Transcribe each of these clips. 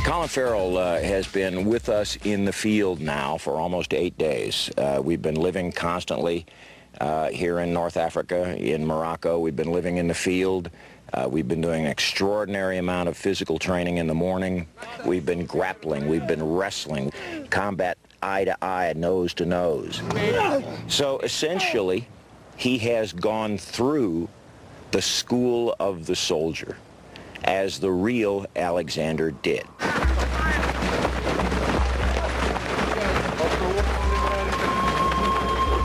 Colin Farrell has been with us in the field now for almost 8 days. We've been living constantly here in North Africa, in Morocco. We've been living in the field. We've been doing an extraordinary amount of physical training in the morning. We've been grappling. We've been wrestling. Combat eye to eye, nose to nose. So essentially, he has gone through the school of the soldier, as the real Alexander did.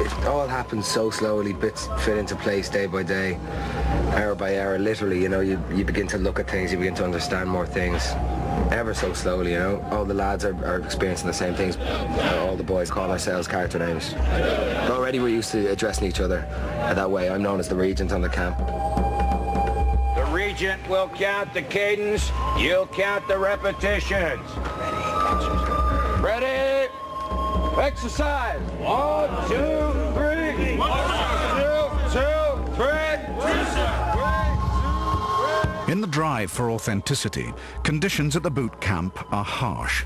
It all happens so slowly, bits fit into place day by day, hour by hour, literally, you know, you begin to look at things, you begin to understand more things, ever so slowly, you know. All the lads are experiencing the same things. All the boys call ourselves character names. Already we're used to addressing each other that way. I'm known as the Regent on the camp. Regent will count the cadence, you'll count the repetitions. Ready? Exercise. 1, 2, 3. 1, 2, 3. In the drive for authenticity, conditions at the boot camp are harsh.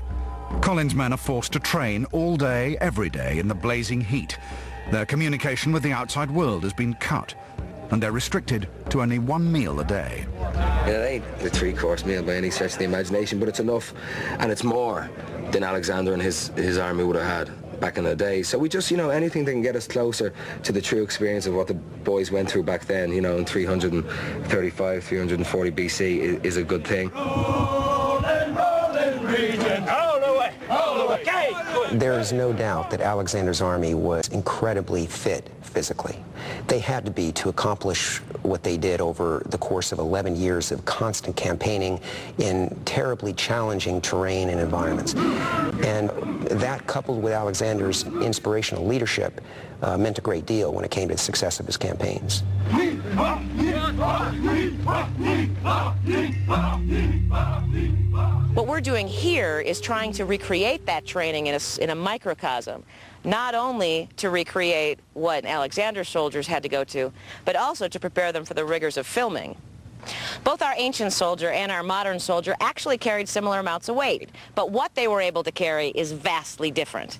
Colin's men are forced to train all day, every day in the blazing heat. Their communication with the outside world has been cut, and they're restricted to only 1 meal a day. It ain't a 3-course meal by any stretch of the imagination, but it's enough, and it's more than Alexander and his army would have had back in the day. So we just, you know, anything that can get us closer to the true experience of what the boys went through back then, you know, in 335, 340 BC is a good thing. There is no doubt that Alexander's army was incredibly fit physically. They had to be to accomplish what they did over the course of 11 years of constant campaigning in terribly challenging terrain and environments. And that, coupled with Alexander's inspirational leadership, meant a great deal when it came to the success of his campaigns. What we're doing here is trying to recreate that training in a microcosm, not only to recreate what Alexander's soldiers had to go to, but also to prepare them for the rigors of filming. Both our ancient soldier and our modern soldier actually carried similar amounts of weight, but what they were able to carry is vastly different.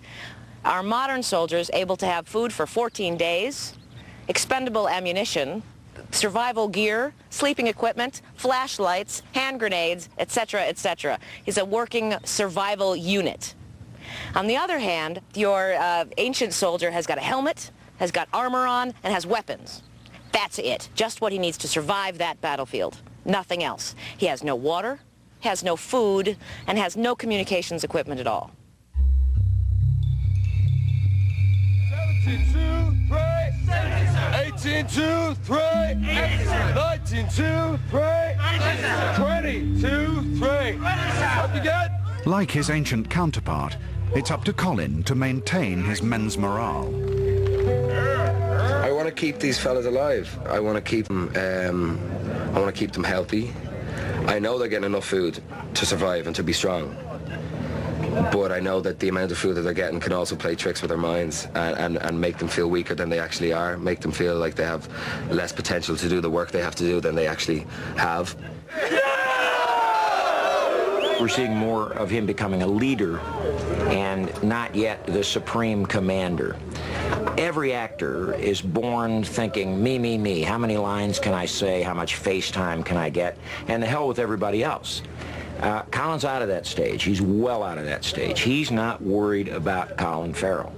Our modern soldiers able to have food for 14 days, expendable ammunition, survival gear, sleeping equipment, flashlights, hand grenades, etc., etc. He's a working survival unit. On the other hand, your ancient soldier has got a helmet, has got armor on, and has weapons. That's it, just what he needs to survive that battlefield, nothing else. He has no water, has no food, and has no communications equipment at all. 17, 2, 3, 18, 2, 3, 19, 2, 3, 20, 2, 3. What you got? Like his ancient counterpart, it's up to Colin to maintain his men's morale. I want to keep these fellas alive. I want to keep them. I want to keep them healthy. I know they're getting enough food to survive and to be strong. But I know that the amount of food that they're getting can also play tricks with their minds and make them feel weaker than they actually are, make them feel like they have less potential to do the work they have to do than they actually have. We're seeing more of him becoming a leader and not yet the supreme commander. Every actor is born thinking, me, me, me. How many lines can I say? How much face time can I get? And the hell with everybody else. Colin's out of that stage. He's well out of that stage. He's not worried about Colin Farrell.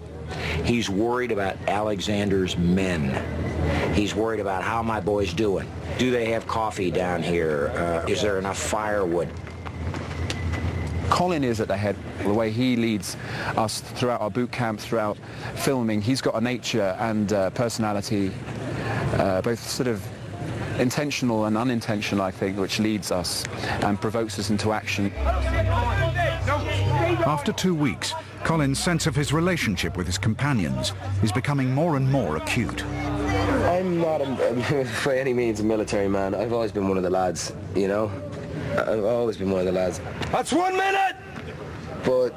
He's worried about Alexander's men. He's worried about how my boys doing. Do they have coffee down here? Is there enough firewood? Colin is at the head. The way he leads us throughout our boot camp, throughout filming, he's got a nature and personality, both sort of intentional and unintentional, I think, which leads us and provokes us into action. After 2 weeks, Colin's sense of his relationship with his companions is becoming more and more acute. I'm not, by any means, a military man. I've always been one of the lads, you know? I've always been one of the lads. That's 1 minute! But,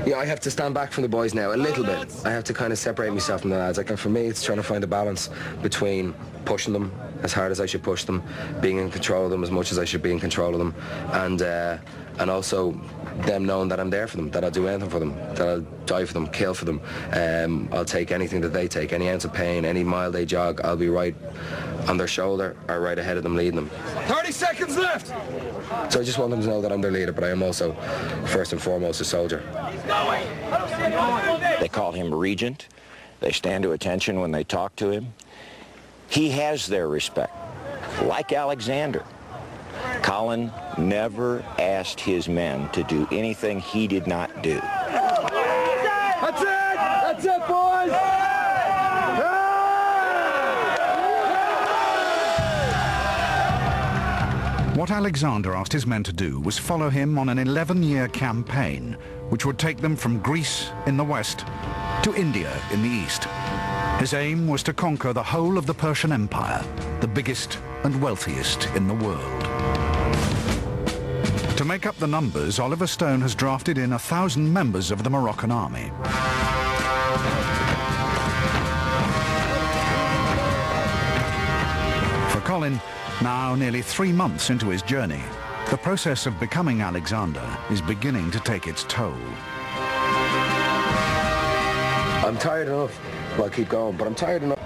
yeah, I have to stand back from the boys now, a little bit. I have to kind of separate myself from the lads. Like, for me, it's trying to find a balance between pushing them as hard as I should push them, being in control of them as much as I should be in control of them, and also them knowing that I'm there for them, that I'll do anything for them, that I'll die for them, kill for them. I'll take anything that they take, any ounce of pain, any mile they jog, I'll be right on their shoulder or right ahead of them leading them. 30 seconds left! So I just want them to know that I'm their leader, but I am also, first and foremost, a soldier. They call him Regent. They stand to attention when they talk to him. He has their respect, like Alexander. Colin never asked his men to do anything he did not do. That's it! That's it, boys! What Alexander asked his men to do was follow him on an 11-year campaign, which would take them from Greece in the west to India in the east. His aim was to conquer the whole of the Persian Empire, the biggest and wealthiest in the world. To make up the numbers, Oliver Stone has drafted in 1,000 members of the Moroccan army. For Colin, now nearly 3 months into his journey, the process of becoming Alexander is beginning to take its toll. I'm tired enough, well, I'll keep going, but I'm tired enough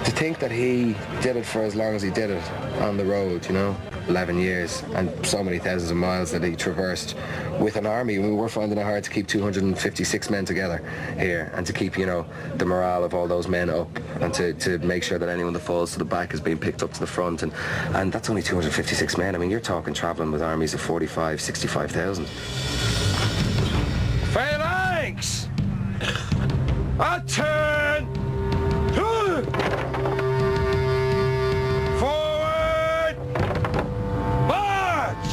to think that he did it for as long as he did it on the road, you know. 11 years and so many thousands of miles that he traversed with an army. We were finding it hard to keep 256 men together here and to keep, you know, the morale of all those men up and to make sure that anyone that falls to the back is being picked up to the front. And that's only 256 men. I mean, you're talking travelling with armies of 45, 65,000. Phalanx! Turn! Forward! March!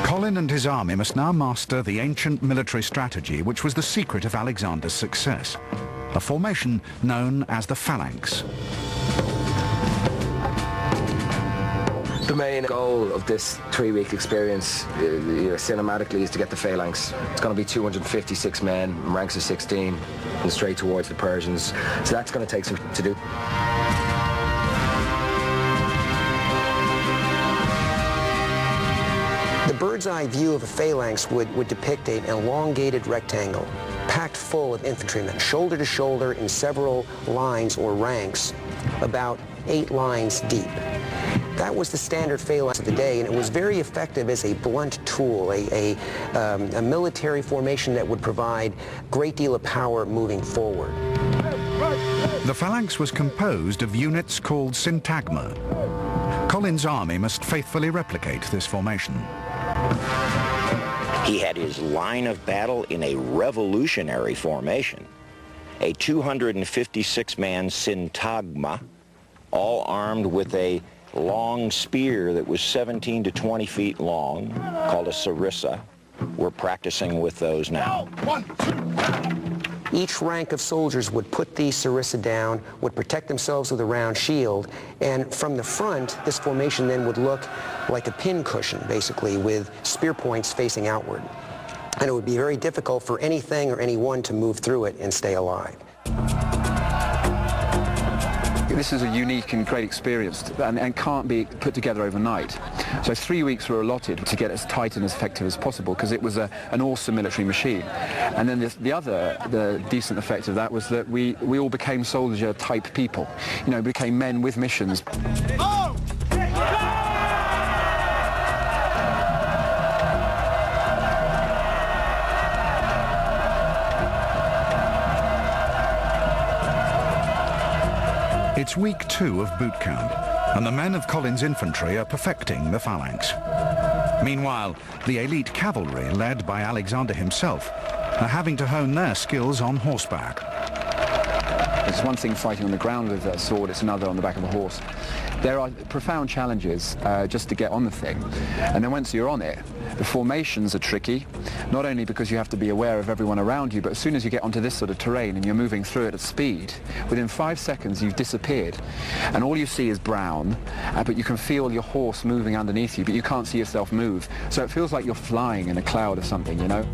Colin and his army must now master the ancient military strategy which was the secret of Alexander's success, a formation known as the phalanx. The main goal of this 3-week experience, cinematically, is to get the phalanx. It's going to be 256 men, ranks of 16, and straight towards the Persians. So that's going to take some to do. The bird's eye view of a phalanx would depict an elongated rectangle, packed full of infantrymen, shoulder to shoulder in several lines or ranks, about 8 lines deep. That was the standard phalanx of the day, and it was very effective as a blunt tool, a military formation that would provide a great deal of power moving forward. The phalanx was composed of units called syntagma. Colin's army must faithfully replicate this formation. He had his line of battle in a revolutionary formation, a 256-man syntagma, all armed with a long spear that was 17 to 20 feet long, called a sarissa. We're practicing with those now. Each rank of soldiers would put the sarissa down, would protect themselves with a round shield, and from the front, this formation then would look like a pin cushion, basically, with spear points facing outward. And it would be very difficult for anything or anyone to move through it and stay alive. This is a unique and great experience and can't be put together overnight. So 3 weeks were allotted to get as tight and as effective as possible because it was an awesome military machine. And then the decent effect of that was that we all became soldier-type people. You know, became men with missions. Oh! It's week 2 of boot camp, and the men of Colin's infantry are perfecting the phalanx. Meanwhile, the elite cavalry, led by Alexander himself, are having to hone their skills on horseback. It's one thing fighting on the ground with a sword, it's another on the back of a horse. There are profound challenges just to get on the thing. And then once you're on it, the formations are tricky, not only because you have to be aware of everyone around you, but as soon as you get onto this sort of terrain and you're moving through it at speed, within 5 seconds you've disappeared. And all you see is brown, but you can feel your horse moving underneath you, but you can't see yourself move. So it feels like you're flying in a cloud of something, you know?